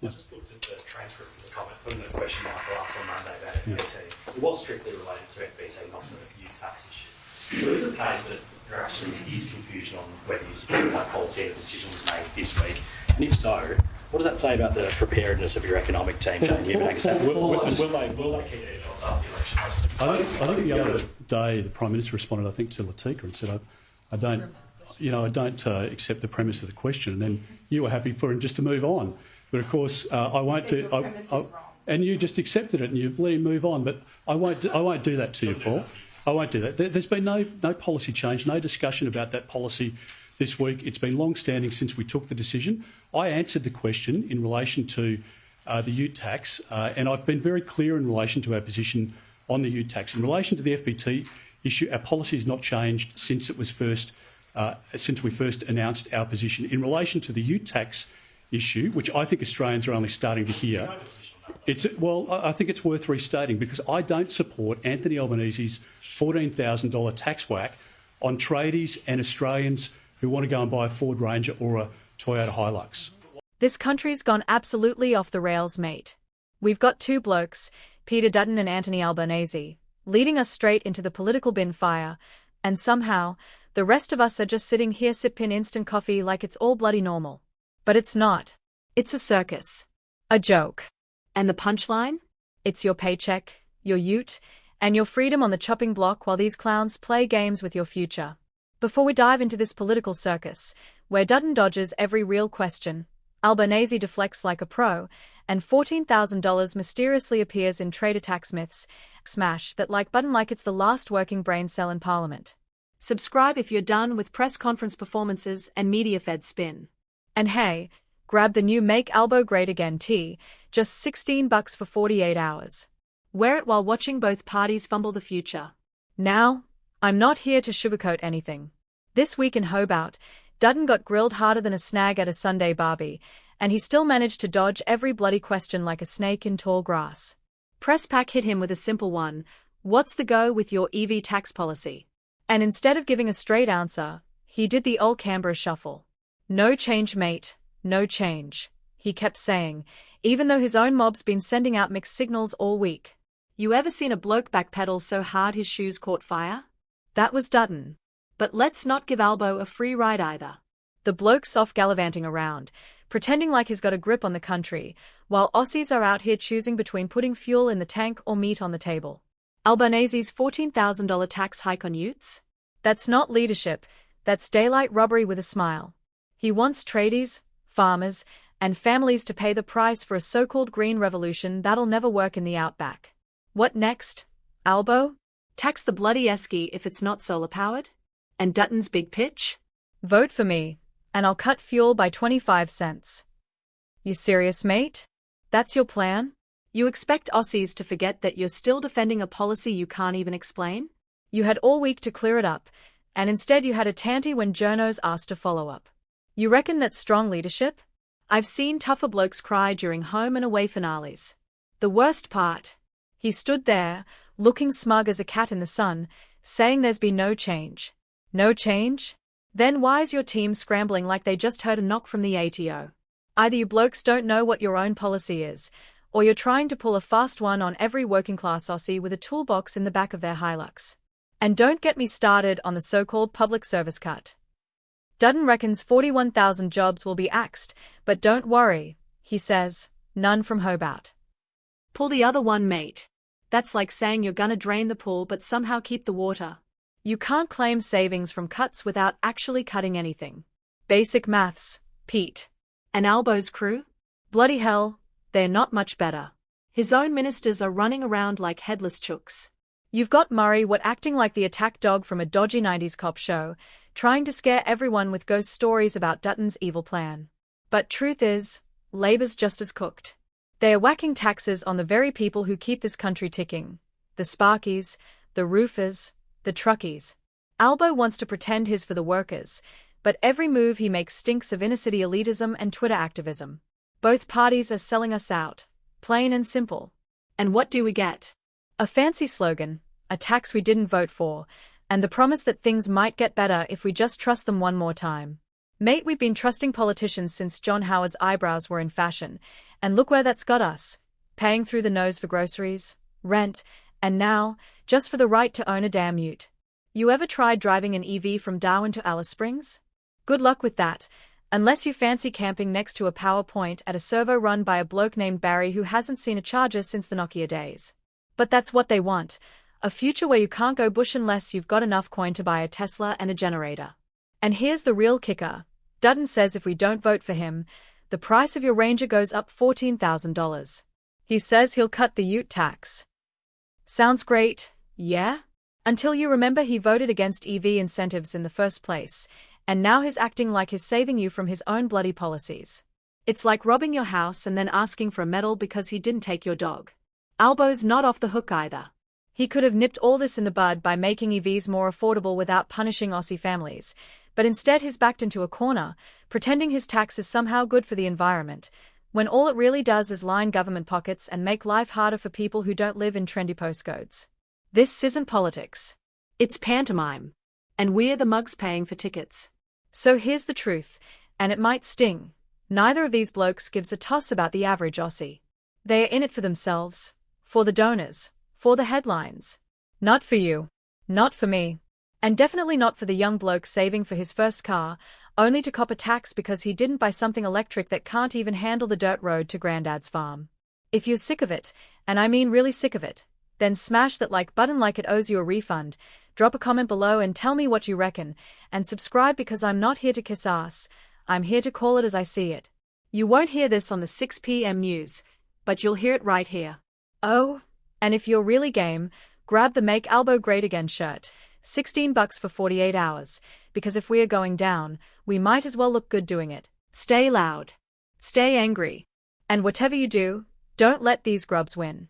I just looked at the transcript from the comment from the question Michael asked on Monday about FBT. It was strictly related to FBT, not the youth tax issue. So is it the case that there actually is confusion on whether you support that policy and a decision was made this week? And if so, what does that say about the preparedness of your economic team, Jane Newman? I think the other day the Prime Minister responded, I think, to Latika and said, I don't accept the premise of the question. And then you were happy for him just to move on. But of course, I won't do. And you just accepted it and you let him move on. But I won't do that to you, Paul. I won't do that. There's been no policy change, no discussion about that policy this week. It's been long-standing since we took the decision. I answered the question in relation to the ute tax, and I've been very clear in relation to our position on the ute tax. In relation to the FBT issue, our policy has not changed since it was since we first announced our position. In relation to the ute tax issue, which I think Australians are only starting to hear, I think it's worth restating because I don't support Anthony Albanese's $14,000 tax whack on tradies and Australians who want to go and buy a Ford Ranger or a Toyota Hilux. This country's gone absolutely off the rails, mate. We've got two blokes, Peter Dutton and Anthony Albanese, leading us straight into the political bin fire, and somehow the rest of us are just sitting here sipping instant coffee like it's all bloody normal. But it's not. It's a circus. A joke. And the punchline? It's your paycheck, your ute, and your freedom on the chopping block while these clowns play games with your future. Before we dive into this political circus, where Dutton dodges every real question, Albanese deflects like a pro, and $14,000 mysteriously appears in trade tax myths, smash that like button like it's the last working brain cell in Parliament. Subscribe if you're done with press conference performances and media-fed spin. And hey, grab the new Make Albo Great Again tee, just $16 for 48 hours. Wear it while watching both parties fumble the future. Now, I'm not here to sugarcoat anything. This week in Hobart, Dutton got grilled harder than a snag at a Sunday barbie, and he still managed to dodge every bloody question like a snake in tall grass. Press Pack hit him with a simple one: what's the go with your EV tax policy? And instead of giving a straight answer, he did the old Canberra shuffle. No change, mate, no change, he kept saying, even though his own mob's been sending out mixed signals all week. You ever seen a bloke backpedal so hard his shoes caught fire? That was Dutton. But let's not give Albo a free ride either. The bloke's off gallivanting around, pretending like he's got a grip on the country, while Aussies are out here choosing between putting fuel in the tank or meat on the table. Albanese's $14,000 tax hike on utes? That's not leadership, that's daylight robbery with a smile. He wants tradies, farmers, and families to pay the price for a so-called green revolution that'll never work in the outback. What next, Albo? Tax the bloody esky if it's not solar-powered? And Dutton's big pitch? Vote for me, and I'll cut fuel by 25 cents. You serious, mate? That's your plan? You expect Aussies to forget that you're still defending a policy you can't even explain? You had all week to clear it up, and instead you had a tanty when journos asked to follow up. You reckon that's strong leadership? I've seen tougher blokes cry during home and away finales. The worst part? He stood there, looking smug as a cat in the sun, saying there's been no change. No change? Then why's your team scrambling like they just heard a knock from the ATO? Either you blokes don't know what your own policy is, or you're trying to pull a fast one on every working-class Aussie with a toolbox in the back of their Hilux. And don't get me started on the so-called public service cut. Dutton reckons 41,000 jobs will be axed, but don't worry, he says, none from Hobart. Pull the other one, mate. That's like saying you're gonna drain the pool but somehow keep the water. You can't claim savings from cuts without actually cutting anything. Basic maths, Pete. And Albo's crew? Bloody hell, they're not much better. His own ministers are running around like headless chooks. You've got Murray acting like the attack dog from a dodgy 90s cop show, trying to scare everyone with ghost stories about Dutton's evil plan. But truth is, Labor's just as cooked. They are whacking taxes on the very people who keep this country ticking. The Sparkies, the roofers, the truckies. Albo wants to pretend he's for the workers, but every move he makes stinks of inner-city elitism and Twitter activism. Both parties are selling us out, plain and simple. And what do we get? A fancy slogan, a tax we didn't vote for, and the promise that things might get better if we just trust them one more time. Mate, we've been trusting politicians since John Howard's eyebrows were in fashion, and look where that's got us. Paying through the nose for groceries, rent, and now, just for the right to own a damn ute. You ever tried driving an EV from Darwin to Alice Springs? Good luck with that, unless you fancy camping next to a PowerPoint at a servo run by a bloke named Barry who hasn't seen a charger since the Nokia days. But that's what they want, a future where you can't go bush unless you've got enough coin to buy a Tesla and a generator. And here's the real kicker. Dutton says if we don't vote for him, the price of your Ranger goes up $14,000. He says he'll cut the ute tax. Sounds great, yeah? Until you remember he voted against EV incentives in the first place, and now he's acting like he's saving you from his own bloody policies. It's like robbing your house and then asking for a medal because he didn't take your dog. Albo's not off the hook either. He could have nipped all this in the bud by making EVs more affordable without punishing Aussie families, but instead he's backed into a corner, pretending his tax is somehow good for the environment, when all it really does is line government pockets and make life harder for people who don't live in trendy postcodes. This isn't politics. It's pantomime. And we're the mugs paying for tickets. So here's the truth, and it might sting. Neither of these blokes gives a toss about the average Aussie. They are in it for themselves, for the donors, for the headlines. Not for you. Not for me. And definitely not for the young bloke saving for his first car, only to cop a tax because he didn't buy something electric that can't even handle the dirt road to Grandad's farm. If you're sick of it, and I mean really sick of it, then smash that like button like it owes you a refund, drop a comment below and tell me what you reckon, and subscribe because I'm not here to kiss ass, I'm here to call it as I see it. You won't hear this on the 6 p.m. news, but you'll hear it right here. Oh, and if you're really game, grab the Make Albo Great Again shirt. $16 for 48 hours, because if we are going down, we might as well look good doing it. Stay loud. Stay angry. And whatever you do, don't let these grubs win.